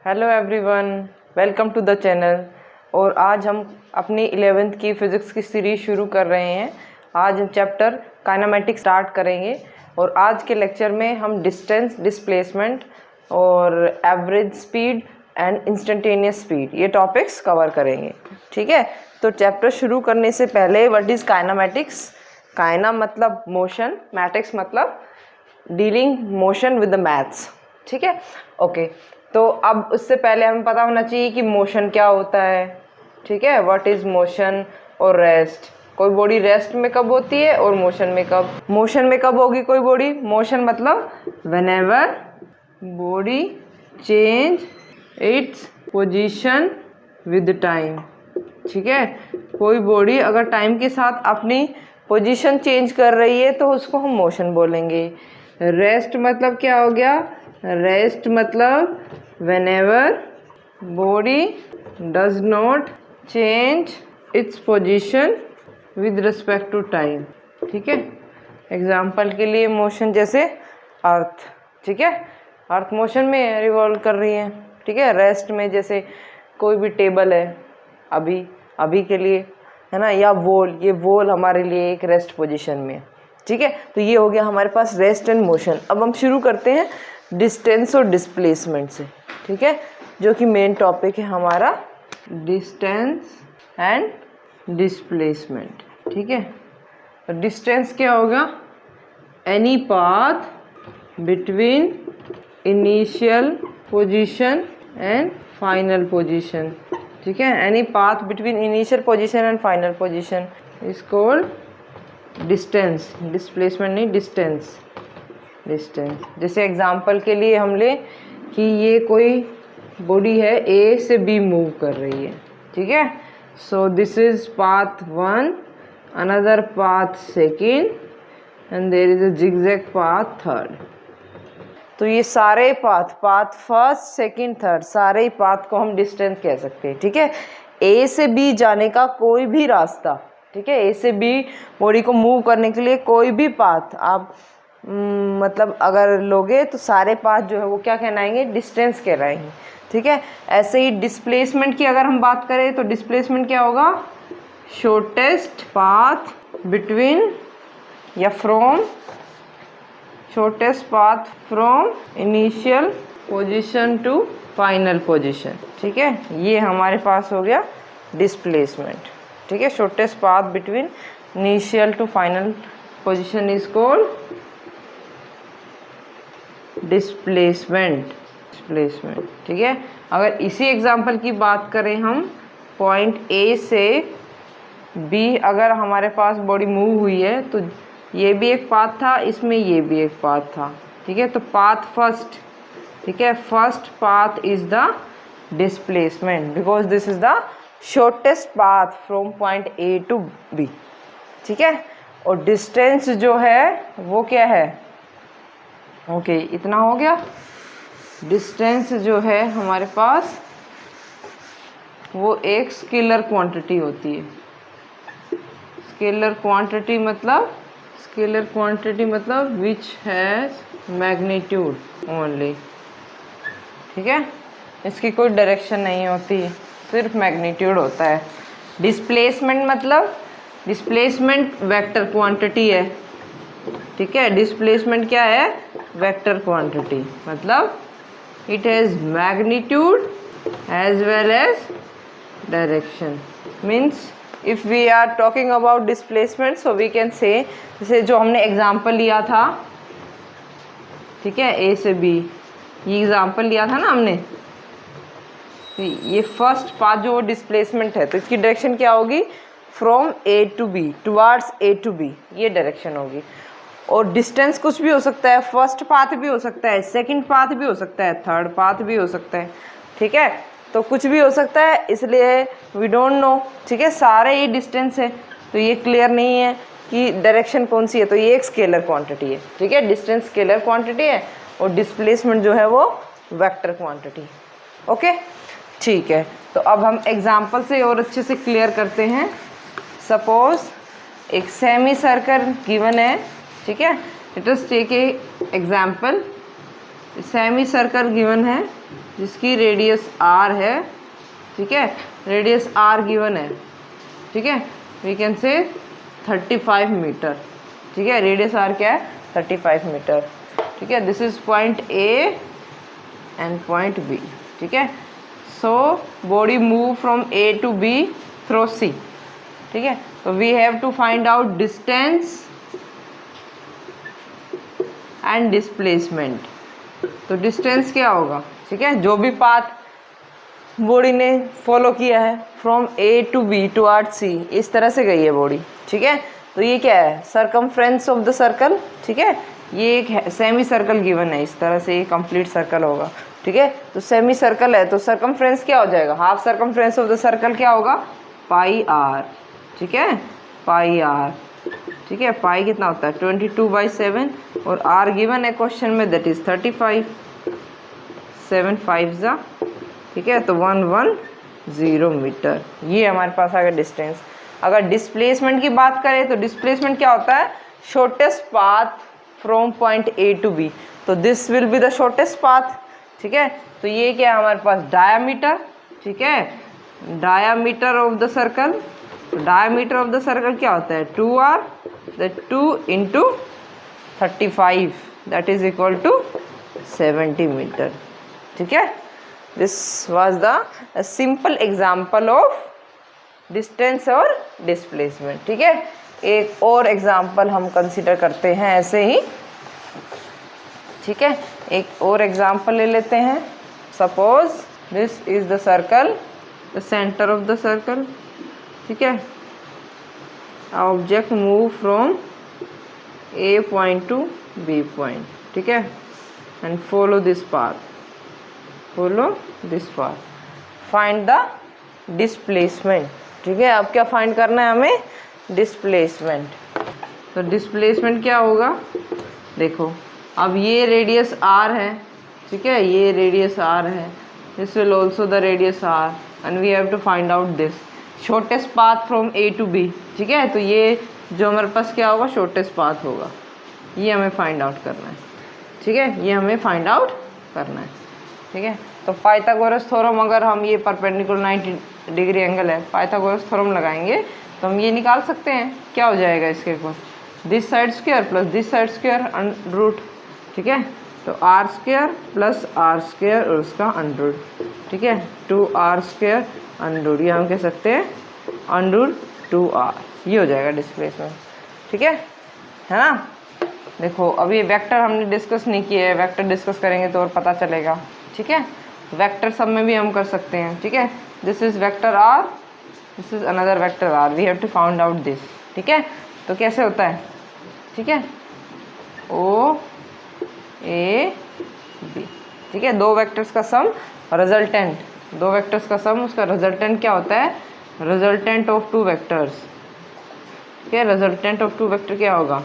Hello everyone, welcome to the channel. और आज हम अपनी 11th की फ़िज़िक्स की सीरीज़ शुरू कर रहे हैं। आज हम चैप्टर काइनेमेटिक्स स्टार्ट करेंगे और आज के लेक्चर में हम डिस्टेंस, डिस्प्लेसमेंट और average speed and instantaneous speed ये टॉपिक्स कवर करेंगे। ठीक है, तो चैप्टर शुरू करने से पहले व्हाट इज़ काइनेमेटिक्स। काइना मतलब मोशन, मैटिक्स मतलब dealing motion with the maths. ठीक है, ओके। तो अब उससे पहले हमें पता होना चाहिए कि मोशन क्या होता है। ठीक है, व्हाट इज़ मोशन और रेस्ट। कोई बॉडी रेस्ट में कब होती है और मोशन में कब होगी कोई बॉडी। मोशन मतलब whenever body change its position with time. ठीक है, कोई बॉडी अगर टाइम के साथ अपनी पोजीशन चेंज कर रही है तो उसको हम मोशन बोलेंगे। रेस्ट मतलब क्या हो गया, रेस्ट मतलब whenever body does not change its position with respect to time। ठीक है, एग्जाम्पल के लिए मोशन जैसे अर्थ। ठीक है, अर्थ मोशन में रिवॉल्व कर रही है। ठीक है, रेस्ट में जैसे कोई भी टेबल है अभी के लिए, है ना, या वॉल, ये वॉल हमारे लिए एक रेस्ट पोजीशन में। ठीक है, तो ये हो गया हमारे पास रेस्ट एंड मोशन। अब हम शुरू करते हैं डिस्टेंस और डिस्प्लेसमेंट से। ठीक है, जो कि मेन टॉपिक है हमारा डिस्टेंस एंड डिस्प्लेसमेंट। ठीक है, तो डिस्टेंस क्या होगा, any path between initial position and final position. ठीक है, any path between initial position and final position is called distance. Displacement नहीं, डिस्टेंस। जैसे एग्जांपल के लिए हम ले कि ये कोई बॉडी है, ए से बी मूव कर रही है। ठीक है, so this is path 1, another path 2 and there is a zigzag path 3। तो ये सारे पाथ 1st, 2nd, 3 सारे ही पाथ को हम डिस्टेंस कह सकते हैं। ठीक है, ए से बी जाने का कोई भी रास्ता, ठीक है, ए से बी बॉडी को मूव करने के लिए कोई भी पाथ आप मतलब अगर लोगे तो सारे पाथ जो है वो क्या कहलाएंगे, डिस्टेंस कहलाएंगे। ठीक है, ऐसे ही डिस्प्लेसमेंट की अगर हम बात करें तो डिस्प्लेसमेंट क्या होगा, शॉर्टेस्ट पाथ बिटवीन या from, shortest path from initial position to final position. ठीक है, ये हमारे पास हो गया डिस्प्लेसमेंट। ठीक है, shortest path between initial to final position is called displacement. ठीक है, अगर इसी एग्जांपल की बात करें हम, पॉइंट ए से बी अगर हमारे पास बॉडी मूव हुई है तो ये भी एक पाथ था, इसमें ये भी एक पाथ था। ठीक है, तो पाथ फर्स्ट, ठीक है, first path is the displacement because this is the shortest path from point A to B. ठीक है, और डिस्टेंस जो है वो क्या है, ओके, इतना हो गया। डिस्टेंस जो है हमारे पास वो एक स्केलर क्वांटिटी होती है। स्केलर क्वांटिटी मतलब विच हैज मैग्नीट्यूड ओनली। ठीक है, इसकी कोई डायरेक्शन नहीं होती, सिर्फ मैग्नीट्यूड होता है। डिस्प्लेसमेंट मतलब डिस्प्लेसमेंट वेक्टर क्वांटिटी है। ठीक है, डिस्प्लेसमेंट क्या है, वेक्टर क्वांटिटी, मतलब it has magnitude as well as direction. Means if we are talking about displacement so we can say, जैसे जो हमने एग्जांपल लिया था, ठीक है, ए से बी, ये एग्जांपल लिया था ना हमने, ये फर्स्ट पाथ जो डिस्प्लेसमेंट है तो इसकी डायरेक्शन क्या होगी, from A to B, towards A to B, ये डायरेक्शन होगी। और डिस्टेंस कुछ भी हो सकता है, फर्स्ट पाथ भी हो सकता है, सेकंड पाथ भी हो सकता है, थर्ड पाथ भी हो सकता है। ठीक है, तो कुछ भी हो सकता है, इसलिए वी डोंट नो। ठीक है, सारे ही डिस्टेंस है तो ये क्लियर नहीं है कि डायरेक्शन कौन सी है, तो ये एक स्केलर क्वांटिटी है। ठीक है, डिस्टेंस स्केलर क्वांटिटी है और डिस्प्लेसमेंट जो है वो वेक्टर क्वांटिटी। ओके, ठीक है, तो अब हम एग्जाम्पल से और अच्छे से क्लियर करते हैं। सपोज एक सेमी सर्कल गिवन है। ठीक है, let us take a example. Semi circle given है जिसकी रेडियस r है, ठीक है, रेडियस r गिवन है, ठीक है, वी कैन से 35 मीटर, ठीक है, रेडियस r क्या है 35 मीटर, ठीक है, this is point A and point B, ठीक है। So body move from A to B through C, ठीक है। तो we have to find out distance and displacement. तो डिस्टेंस क्या होगा, ठीक है, जो भी पाथ बॉडी ने फॉलो किया है from A to B towards C, इस तरह से गई है बॉडी, ठीक है। तो ये क्या है, सरकमफ्रेंस ऑफ द सर्कल, ठीक है, ये एक सेमी सर्कल गिवन है, इस तरह से ये कंप्लीट सर्कल होगा, ठीक है। तो सेमी सर्कल है तो सरकमफ्रेंस क्या हो जाएगा, half circumference of the circle क्या होगा, पाई r, ठीक है, पाई r, ठीक है। पाई कितना होता है 22/7 और r गिवन है क्वेश्चन में, दैट इज 35, 7 5 जा, ठीक है, तो 110 मीटर, ये हमारे पास आ गया डिस्टेंस। अगर डिस्प्लेसमेंट की बात करें तो डिस्प्लेसमेंट क्या होता है, shortest path from point A to B, तो this will be the shortest path, ठीक है। तो ये क्या है हमारे पास, डायामीटर, ठीक है, diameter of the circle, diameter of the circle क्या होता है 2r, that 2 into 35, that is equal to 70 metre, ठीक है। This was the simple example of distance और डिस्प्लेसमेंट, ठीक है। एक और एग्जाम्पल हम कंसीडर करते हैं ऐसे ही, ठीक है, एक और एग्जाम्पल ले लेते हैं। Suppose this is the circle, the centre of the circle, ठीक है, object move from A point two B point, ठीक है, and follow this path, follow this path, find the displacement, ठीक है। अब क्या फाइंड करना है हमें, डिस्प्लेसमेंट। तो डिस्प्लेसमेंट क्या होगा, देखो अब ये रेडियस r है, ठीक है, ये रेडियस r है, this will also the radius r and we have to find out this shortest path from A to B, ठीक है। तो ये जो हमारे पास क्या होगा, शॉर्टेस्ट पाथ होगा, ये हमें फाइंड आउट करना है, ठीक है, ये हमें फाइंड आउट करना है, ठीक है। तो पाइथागोरस थ्योरम, अगर हम ये परपेंडिकुलर 90 डिग्री एंगल है, पाइथागोरस थ्योरम लगाएंगे तो हम ये निकाल सकते हैं, क्या हो जाएगा इसके ऊपर, this side square plus this side square root, ठीक है। तो r square plus r square और उसका अंडर, ठीक है, 2r स्क्वायर अंडर, ये हम कह सकते हैं अंडर 2r, ये हो जाएगा डिस्प्लेसमेंट, ठीक है ना। देखो अब ये वेक्टर हमने डिस्कस नहीं किया है, वेक्टर डिस्कस करेंगे तो और पता चलेगा, ठीक है। वेक्टर सब में भी हम कर सकते हैं, ठीक है, this is vector r, this is another vector r, we have to find out this, ठीक है। तो कैसे होता है, ठीक है, O A B, ठीक है, दो वेक्टर्स का सम रिजल्टेंट, दो वेक्टर्स का सम, उसका रिजल्टेंट क्या होता है, रिजल्टेंट ऑफ टू वेक्टर्स, ठीक है, रिजल्टेंट ऑफ टू वेक्टर क्या होगा,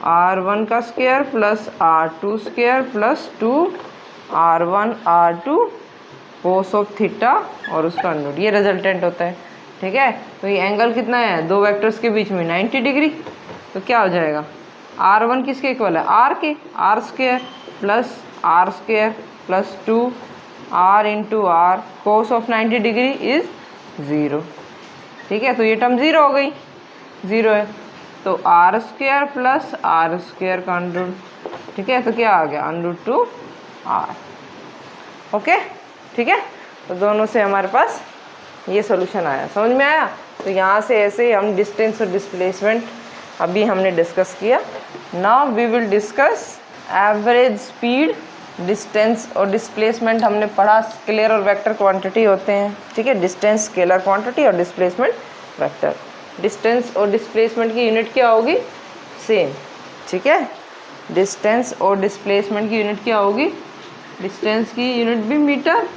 r1 का square plus r2 square plus 2r1 r2 cos of theta और उसका अंडर, ये रिजल्टेंट होता है, ठीक है। तो ये एंगल कितना है दो वेक्टर्स के बीच में 90 डिग्री, तो क्या हो जाएगा, r1 किसके इक्वल है, r के, r square plus r square plus 2r into r cos of 90 degree is 0, ठीक है। तो ये टर्म 0 हो गई, 0 है, तो r square plus r square का अंडर, ठीक है, तो क्या आ गया अंडर 2r, ओके, ठीक है। तो दोनों से हमारे पास ये सॉल्यूशन आया, समझ में आया। तो यहाँ से ऐसे हम डिस्टेंस और डिस्प्लेसमेंट अभी हमने डिस्कस किया। Now we will discuss average speed, distance और डिस्प्लेसमेंट हमने पढ़ा, स्केलर और वेक्टर क्वांटिटी होते हैं, ठीक है, डिस्टेंस स्केलर क्वांटिटी और डिस्प्लेसमेंट वेक्टर। डिस्टेंस और डिस्प्लेसमेंट की यूनिट क्या होगी, सेम, ठीक है, डिस्टेंस और डिस्प्लेसमेंट की यूनिट क्या होगी, डिस्टेंस की यूनिट भी मीटर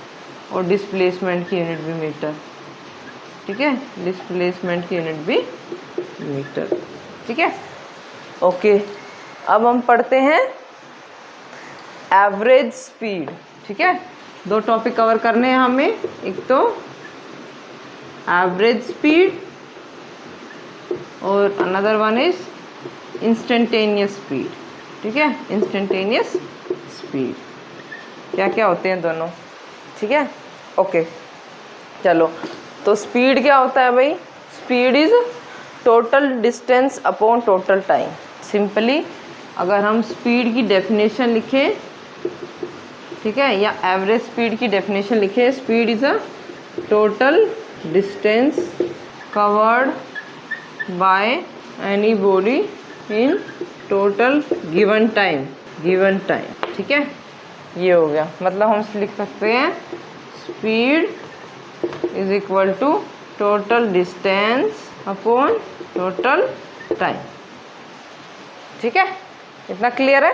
और डिस्प्लेसमेंट की यूनिट भी मीटर, ठीक है, डिस्प्लेसमेंट की यूनिट भी मीटर, ठीक है, ओके। अब हम पढ़ते हैं एवरेज स्पीड, ठीक है, दो टॉपिक कवर करने हैं हमें, एक तो एवरेज स्पीड और another one is instantaneous speed, ठीक है, इंस्टेंटेनियस स्पीड, क्या क्या होते हैं दोनों, ठीक है, ओके। चलो, तो स्पीड क्या होता है भाई? Speed is total distance upon total time. Simply अगर हम स्पीड की डेफिनेशन लिखें, ठीक है, या एवरेज स्पीड की डेफिनेशन लिखें, speed is a total distance covered by any body in total given time, ठीक है। ये हो गया, मतलब हम लिख सकते हैं speed is equal to total distance upon total time, ठीक है। इतना क्लियर है?